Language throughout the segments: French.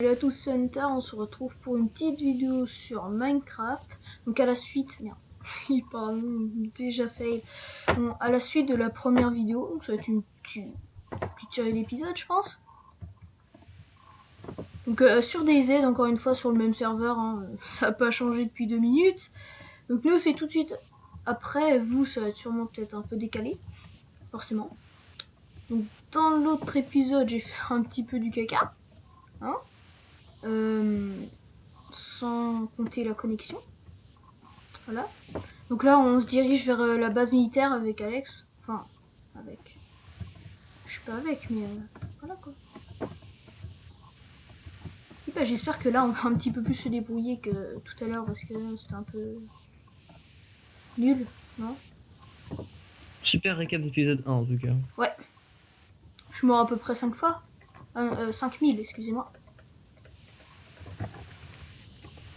Salut à tous, c'est Anita, on se retrouve pour une petite vidéo sur Minecraft. Donc à la suite, merde, pardon, déjà fail. Bon, à la suite de la première vidéo, donc ça va être une petite série d'épisodes, je pense. Donc sur DayZ, encore une fois sur le même serveur, hein, ça n'a pas changé depuis 2 minutes. Donc nous c'est tout de suite après, vous ça va être sûrement peut-être un peu décalé, forcément. Donc dans l'autre épisode j'ai fait un petit peu du caca, hein. Sans compter la connexion. Voilà. Donc là, on se dirige vers la base militaire avec Alex. Enfin, avec. Je suis pas avec, mais voilà quoi. Et bah, j'espère que là, on va un petit peu plus se débrouiller que tout à l'heure parce que c'était un peu nul, non? Super récap d'épisode 1 en tout cas. Ouais. Je suis mort à peu près 5 fois. 5000, excusez-moi.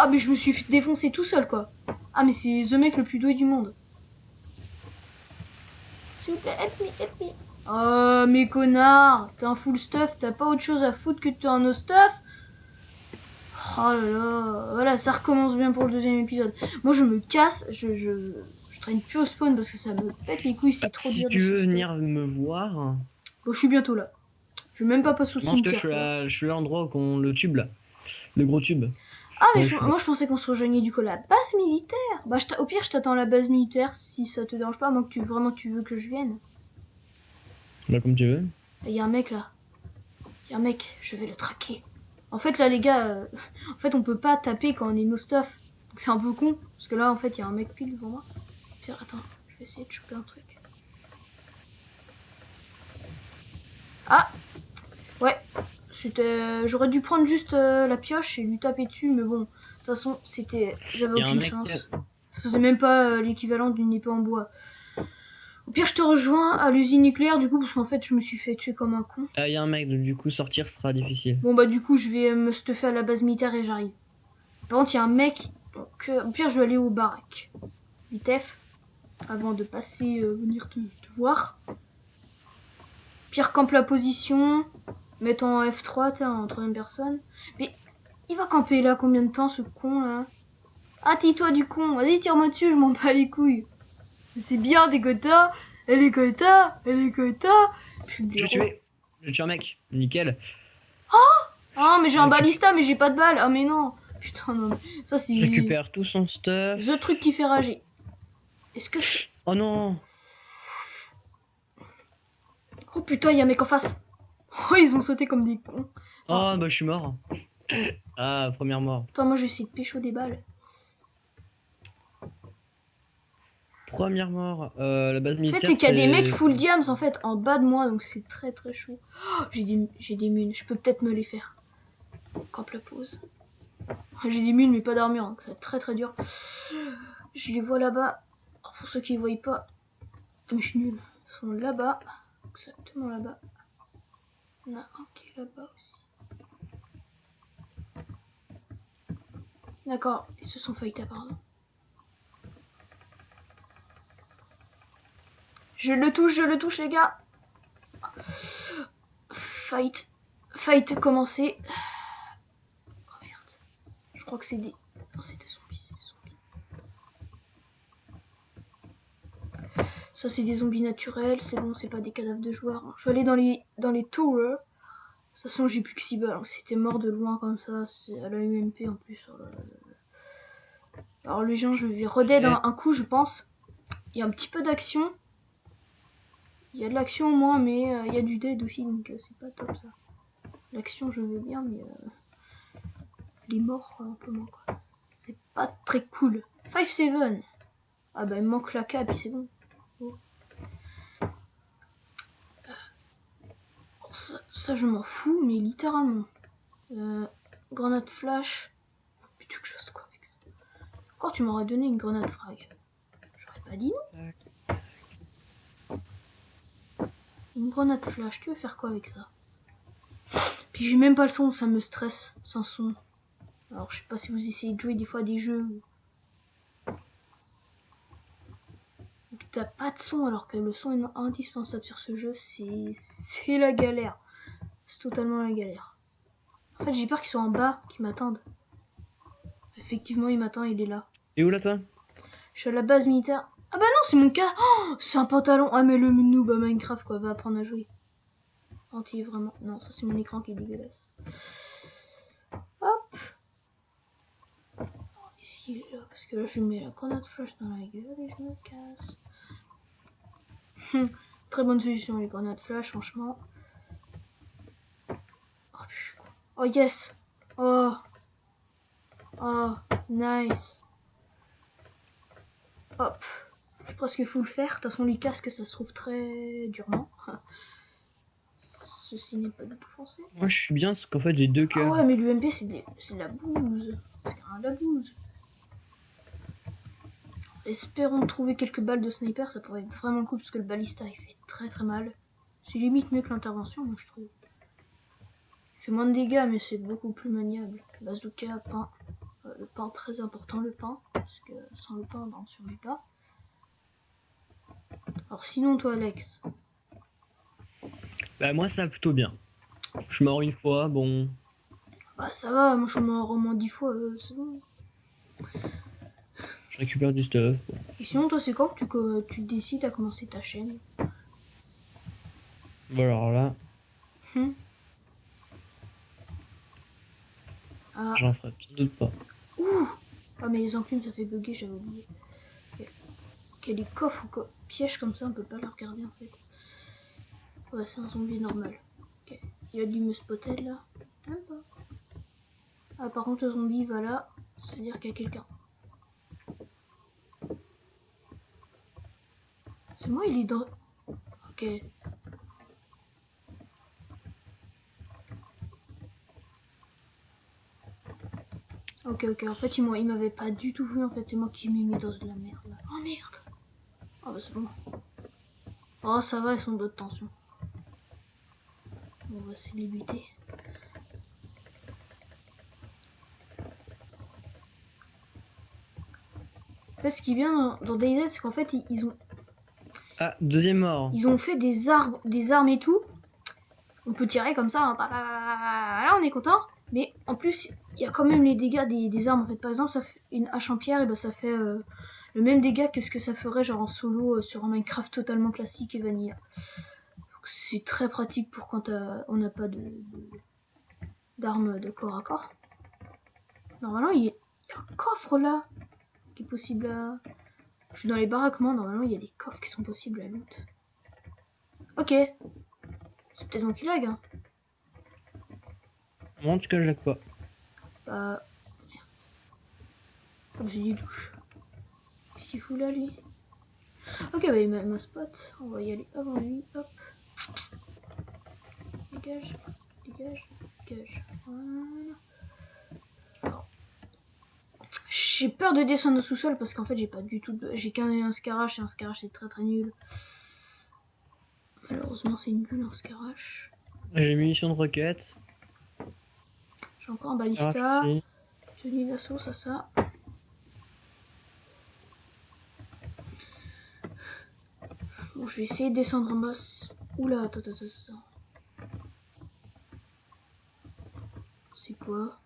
Ah, mais je me suis défoncé tout seul quoi. Ah, mais c'est the mec le plus doué du monde. S'il vous plaît, help me. Oh, mais connard, t'es un full stuff, t'as pas autre chose à foutre que de faire un no stuff. Oh là là, voilà, ça recommence bien pour le deuxième épisode. Moi je me casse, je traîne plus au spawn parce que ça me pète les couilles, c'est trop Si dur de tu se veux spawn. venir me voir, Bon, je suis bientôt là. Je vais même pas passer au non, parce que cimetière, quoi. je suis là l'endroit où le tube là, le gros tube. Ah, mais Ouais, je suis là. moi je pensais qu'on se rejoignait du coup à la base militaire. Bah, au pire, je t'attends à la base militaire si ça te dérange pas, moi que tu veux que je vienne. Bah, comme tu veux. Il y a un mec là. Il y a un mec, je vais le traquer. En fait, là, les gars, en fait, on peut pas taper quand on est no stuff. Donc c'est un peu con, parce que là, en fait, il y a un mec pile devant moi. Puis, attends, je vais essayer de choper un truc. Ah, ouais, c'était. J'aurais dû prendre juste la pioche et lui taper dessus, mais bon, de toute façon, j'avais Il y a un aucune mec. chance. Ça faisait même pas l'équivalent d'une épée en bois. Au pire, je te rejoins à l'usine nucléaire, du coup, parce qu'en fait, je me suis fait tuer comme un con. Il y a un mec, donc du coup sortir sera difficile. Bon, bah, du coup, je vais me stuffer à la base militaire et j'arrive. Par contre, il y a un mec, donc au pire, je vais aller au baraque. Vitef, avant de passer, venir te voir. Pire, campe la position, mettre en F3, t'es en troisième personne. Mais il va camper là combien de temps, ce con là? Ah, tais-toi du con, vas-y, tire-moi dessus, je m'en bats les couilles. C'est bien des quotas, et les quotas, et les quotas. Puis Je vais tuer. Je tue un mec. Nickel. Ah, mais j'ai Je un récupère, balista, mais j'ai pas de balle. Ah, mais non. Putain, non, mais ça, je c'est récupère tout son the stuff. truc qui fait rager. Est-ce que c'est. Oh non. Oh putain, il y a un mec en face. Oh, ils ont sauté comme des cons. Attends, Oh bah je suis mort. Ah, première mort. attends, moi, je vais essayer de pécho des balles. Première mort. La base En fait, militaire c'est qu'il y a des mecs c'est. full diams en fait en bas de moi, donc c'est très très chaud. Oh, j'ai des munes, je peux peut-être me les faire. Camp la pause. J'ai des munes mais pas d'armure, donc ça va être très très dur. Je les vois là-bas. Pour ceux qui ne voient pas, mais je suis nul. Ils sont là-bas, exactement là-bas. Il y en a un qui est là-bas aussi. D'accord, ils se sont fight apparemment. Je le touche les gars. Fight. Fight commencé. Oh merde. Je crois que c'est des. Non, c'est des zombies. Ça, c'est des zombies naturels. C'est bon, c'est pas des cadavres de joueurs. Je vais aller dans les towers. De toute façon, j'ai plus que 6 balles. C'était mort de loin comme ça. C'est à la UMP en plus. Oh là là là. Alors, les gens, je vais redead un coup, je pense. Il y a un petit peu d'action. Il y a de l'action au moins, mais il y a du dead aussi, donc c'est pas top ça. L'action, je veux bien, mais les morts, un peu moins quoi. C'est pas très cool. 5-7. Ah bah, il me manque la K, et puis c'est bon. Oh. Ça, je m'en fous, mais littéralement. Grenade flash. Putain, que je fasse quoi avec ça? Encore, tu m'aurais donné une grenade frag. J'aurais pas dit non. Une grenade flash, tu veux faire quoi avec ça? Puis j'ai même pas le son, ça me stresse sans son. Alors, je sais pas si vous essayez de jouer des fois à des jeux où t'as pas de son alors que le son est indispensable sur ce jeu, c'est la galère. C'est totalement la galère. En fait, j'ai peur qu'ils soient en bas, qu'ils m'attendent. Effectivement, il m'attend, il est là. T'es où là, toi? Je suis à la base militaire. Ah bah non, c'est mon cas. Oh, c'est un pantalon. Ah mais le noob à Minecraft quoi, va apprendre à jouer. Anti vraiment. Non, ça c'est mon écran qui est dégueulasse. Hop. Est-ce qu'il est là? Parce que là je mets la grenade flash dans la gueule et je me casse. Très bonne solution les grenades flash franchement. Oh, oh yes. Oh. Oh nice. Hop. Je pense qu'il faut le faire. De toute façon les casques ça se trouve très durement. Ceci n'est pas du tout français. Moi, je suis bien, parce qu'en fait, j'ai 2 Ah cœurs. ouais, mais l'UMP c'est de la bouse. C'est de la bouse. Espérons trouver quelques balles de sniper, ça pourrait être vraiment cool parce que le balista il fait très très mal. C'est limite mieux que l'intervention, moi je trouve. Il fait moins de dégâts, mais c'est beaucoup plus maniable. Bazooka, pain. Le pain très important, le pain. Parce que sans le pain, on ne survit pas. Alors sinon, toi, Alex. Bah, moi, ça va plutôt bien. Je suis mort une fois, bon. Bah ça va, moi je suis mort au moins 10 fois, c'est bon. Je récupère du stuff. Bon. Et sinon, toi, c'est quand que tu décides à commencer ta chaîne? Voilà, alors là, Ah. j'en ferai sans doute pas. Ouh. Ah mais les enclumes ça fait bugger, j'avais oublié. Ok, les coffres ou pièges comme ça, on peut pas les regarder en fait. Ouais, c'est un zombie normal. Ok. Il a dû me spotter là. Même pas. Ah par contre le zombie va là, ça veut dire qu'il y a quelqu'un. C'est moi, il est dans... Ok. Ok, en fait il m'avait pas du tout vu en fait, c'est moi qui m'ai mis dans de la merde là. Oh merde. Oh bah c'est bon. Oh ça va, ils sont d'autres tensions. On va essayer de les buter. En fait ce qui est bien dans DayZ c'est qu'en fait ils ont... Ah, deuxième mort. Ils ont fait des armes et tout. On peut tirer comme ça, hein. Là on est content. Mais en plus, il y a quand même les dégâts des armes. En fait, par exemple, ça fait une hache en pierre, et ben ça fait le même dégât que ce que ça ferait genre en solo sur un Minecraft totalement classique et vanilla. C'est très pratique pour quand on n'a pas d'armes de corps à corps. Normalement, il y a un coffre là qui est possible à... Je suis dans les baraquements, normalement il y a des coffres qui sont possibles à loot. Ok. C'est peut-être moi qui lag, hein. Moi, en tout cas, je lag pas. Bah... Merde. Faut que j'ai des douches. Qu'est-ce qu'il fout là, lui? Ok, bah il m'a spot. On va y aller avant lui. Hop. Dégage. Dégage. Dégage. Voilà. Alors. J'ai peur de descendre au sous-sol parce qu'en fait j'ai pas du tout de... J'ai qu'un scarache et un scarache c'est très très nul. Malheureusement c'est nul un scarache. J'ai munitions de roquette. J'ai encore un balista. Aussi. J'ai mis l'assaut, ça. Bon, je vais essayer de descendre en bas. Oula, attends. C'est quoi?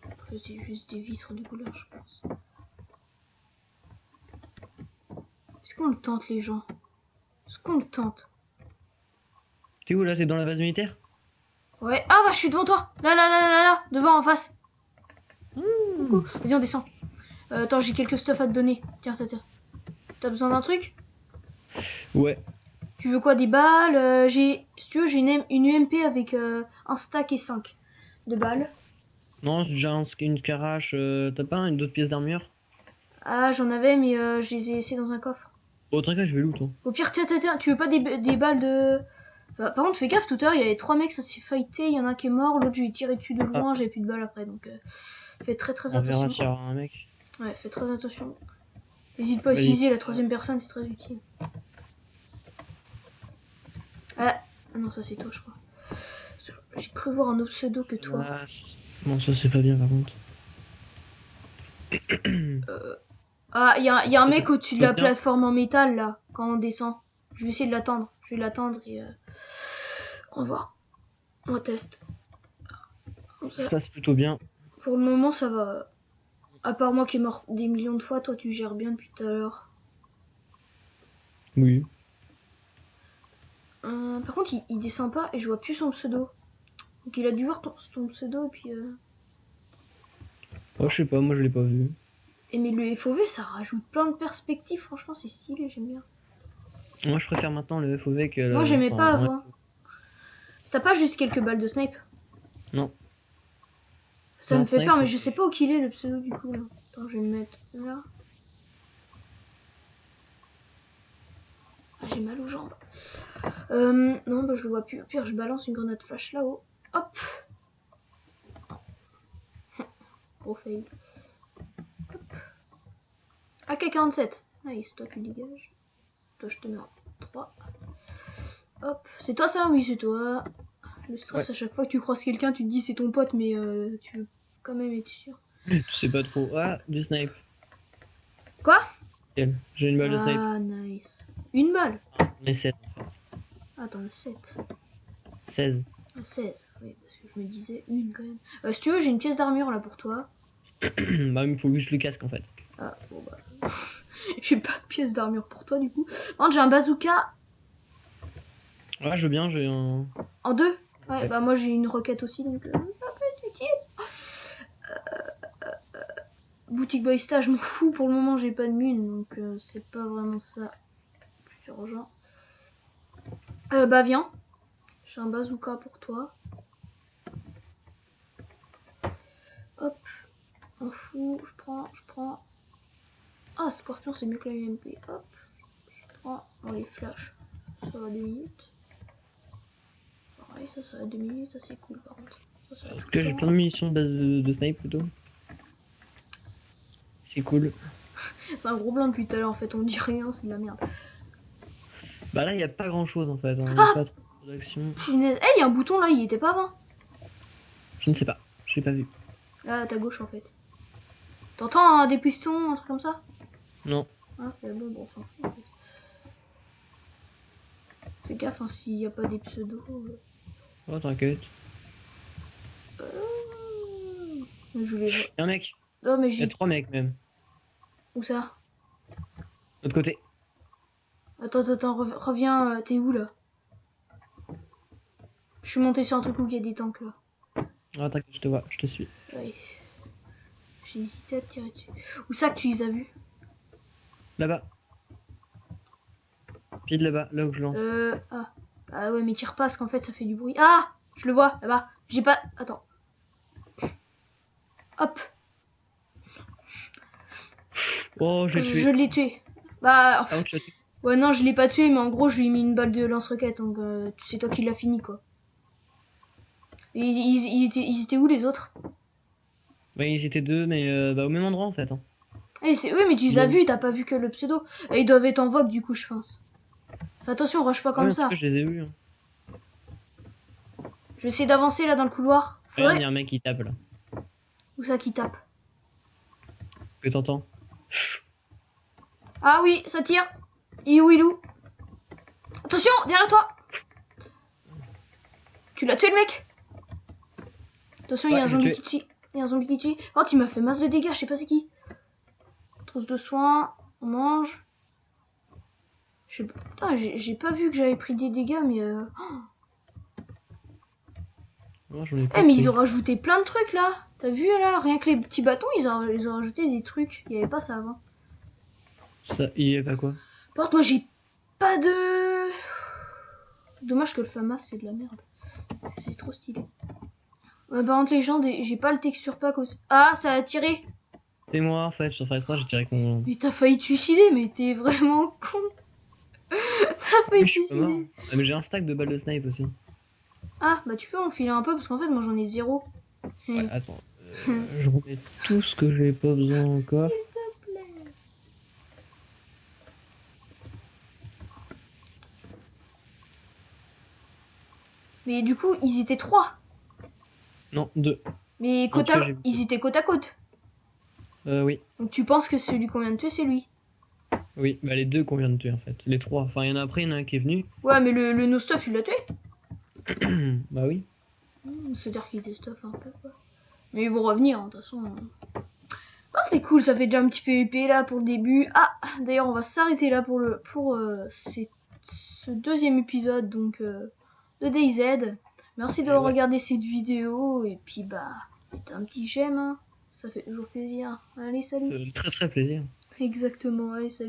En fait, c'est juste des vitres de couleur, je pense. Est-ce qu'on le tente, les gens? Est-ce qu'on le tente? T'es où là? T'es dans la base militaire? Ouais. Ah bah, je suis devant toi. Là. Devant, en face. Vas-y, on descend. Attends, j'ai quelques stuff à te donner. Tiens. T'as besoin d'un truc? Ouais. Tu veux quoi? Des balles? Si tu veux, j'ai une UMP avec un stack et 5 de balles. Non, j'ai déjà une scarache. T'as pas d'autres pièces d'armure? Ah, j'en avais, mais je les ai laissées dans un coffre. Autre cas, je vais loot. Hein. Au pire, tiens, tu veux pas des balles de... Enfin, par contre, fais gaffe, tout à l'heure, il y avait 3 mecs, ça s'est fighté, il y en a un qui est mort, l'autre, je lui ai tiré dessus de loin, j'avais plus de balles après, donc fais très On verra attention. s'il y aura un mec. Ouais, fais très attention. N'hésite pas à utiliser la troisième personne, c'est très utile. Ah non, ça c'est toi, je crois. J'ai cru voir un autre pseudo que toi. Ah, non, ça c'est pas bien par contre. Ah, il y a un mec au-dessus de la plateforme en métal, là, quand on descend. Je vais essayer de l'attendre. Je vais l'attendre et... on va voir. On teste. Ça se passe plutôt bien. Pour le moment, ça va. À part moi qui est mort des millions de fois, toi tu gères bien depuis tout à l'heure. Oui. Par contre, il descend pas et je vois plus son pseudo. Donc il a dû voir ton pseudo et puis. Oh, je sais pas, moi je l'ai pas vu. Et mais le FOV, ça rajoute plein de perspectives. Franchement, c'est stylé, j'aime bien. Moi je préfère maintenant le FOV que Moi, le. j'aimais Enfin, pas ouais. avant. T'as pas juste quelques balles de snipe? Non. Ça En me fait snipe, peur, mais je sais pas où qu'il est le pseudo du coup là. Attends, je vais le mettre là. Ah, j'ai mal aux jambes. Non, bah je le vois plus. Au pire, je balance une grenade flash là-haut. Hop. Gros fail. Hop. AK-47. Nice, toi tu dégages. Toi je te mets en 3. Hop. C'est toi ça? Oui, c'est toi. Le stress, Ouais. à chaque fois que tu croises quelqu'un, tu te dis c'est ton pote, mais tu veux quand même être sûr. Tu sais pas trop. Ah, du snipe. Quoi? J'ai une balle de snipe. Ah, nice. Une balle. J'en ai 7 en fait. Attends, 7. 16. Ah, 16. Oui, parce que je me disais une quand même. Si tu veux, j'ai une pièce d'armure là pour toi. Bah, il me faut juste le casque en fait. Ah, bon bah. J'ai pas de pièce d'armure pour toi du coup. Par contre, j'ai un bazooka Ouais, je veux bien, j'ai un. en 2. Ouais, Ouais. bah moi j'ai une roquette aussi donc ça peut être utile. Boutique Boysta, je m'en fous pour le moment, j'ai pas de mine donc c'est pas vraiment ça plus urgent. Bah viens, j'ai un bazooka pour toi. Hop, on fout, je prends. Ah, Scorpion c'est mieux que la UMP. Hop, je prends dans les flashs. Ça va 2 minutes. Pareil, ça va 2 minutes, ça c'est cool par contre. Ça va En tout tout le cas, j'ai temps. plein de munitions de base de snipe plutôt. C'est cool. C'est un gros blanc depuis tout à l'heure en fait, on dit rien, c'est de la merde. Bah là, il y a pas grand chose en fait. Il y a Ah, pas trop d'action. punaise. Eh, y a un bouton là, il était pas avant. Je ne sais pas. Je l'ai pas vu. Là, à ta gauche en fait. T'entends des pistons, un truc comme ça? Non. Ah, c'est bon, on s'en fout en fait. Fais gaffe hein, s'il n'y a pas des pseudos. Oh, t'inquiète. Je les vois. Y'a un mec. Non, mais Il y a j'ai. 3 mecs même. Où ça? De l'autre côté. Attends, reviens, t'es où là? Je suis monté sur un truc où il y a des tanks là. Ah, t'inquiète, je te vois, je te suis. Ouais. J'ai hésité à te tirer dessus. Où ça que tu les as vus? Là-bas. Pile là-bas, là où je lance. Ah. Ah ouais, mais tire pas parce qu'en fait ça fait du bruit. Ah! Je le vois là-bas. J'ai pas. Attends. Hop. Oh, je l'ai Je tué. l'ai tué. Bah. Ah, tu l'as tué. Ouais, non, je l'ai pas tué, mais en gros, je lui ai mis une balle de lance-roquette. Donc, c'est toi qui l'as fini quoi. Et ils étaient où les autres? Bah, ils étaient deux, mais bah, au même endroit en fait. Hein. Oui, mais tu les as Bien. vus, t'as pas vu que le pseudo. Et ils doivent être en vogue du coup, je pense. Fais attention, rush pas Ouais, comme en tout ça. cas, je les ai vus. Hein. Je vais essayer d'avancer là dans le couloir. Regarde, il y Faudrait. a un mec qui tape là. Où ça qui tape? Que t'entends? Ah oui, ça tire. Il est où, il est où? Attention, derrière toi. Tu l'as tué le mec? Attention, il y a Ouais, un j'ai zombie tué. qui tue. Il y a un zombie qui tue. Oh, il m'a fait masse de dégâts, je sais pas c'est qui. Trousse de soins, on mange. Je sais pas. Putain, j'ai pas vu que j'avais pris des dégâts, mais Non, j'en ai Eh, pas mais ils ont pris. rajouté plein de trucs là. T'as vu là? Rien que les petits bâtons, ils ont rajouté des trucs. Il y avait pas ça avant. Ça, il y a pas quoi? Par contre, moi j'ai pas de. Dommage que le FAMAS c'est de la merde. C'est trop stylé. Ouais, par contre, les gens, j'ai pas le texture pack aussi. Ah, ça a tiré. C'est moi en fait, je t'en ferai 3, j'ai tiré avec mon. Mais t'as failli te suicider, mais t'es vraiment con. T'as failli Oui, te je suis pas mort. suicider. Ah, mais j'ai un stack de balles de snipe aussi. Ah, bah tu peux enfiler un peu parce qu'en fait, moi j'en ai zéro. Ouais, attends. Je remets tout ce que j'ai pas besoin S'il encore. te plaît. Mais du coup, ils étaient trois. Non, 2. Mais En tout cas, j'ai vu. ils étaient côte à côte. Oui. Donc tu penses que celui qu'on vient de tuer, c'est lui. Oui, bah les deux qu'on vient de tuer en fait. Les trois. Enfin, il y en a après, il y en a un qui est venu. Ouais, mais le no stuff, il l'a tué. Bah oui. C'est-à-dire qu'ils déstuffent un peu, quoi. Mais ils vont revenir, de toute façon. Ah, c'est cool, ça fait déjà un petit PVP là pour le début. Ah, d'ailleurs, on va s'arrêter là pour ce deuxième épisode donc de DayZ. Merci de regarder cette vidéo et puis bah, mettez un petit j'aime, hein. Ça fait toujours plaisir. Allez, salut. Très très plaisir. Exactement, allez, salut.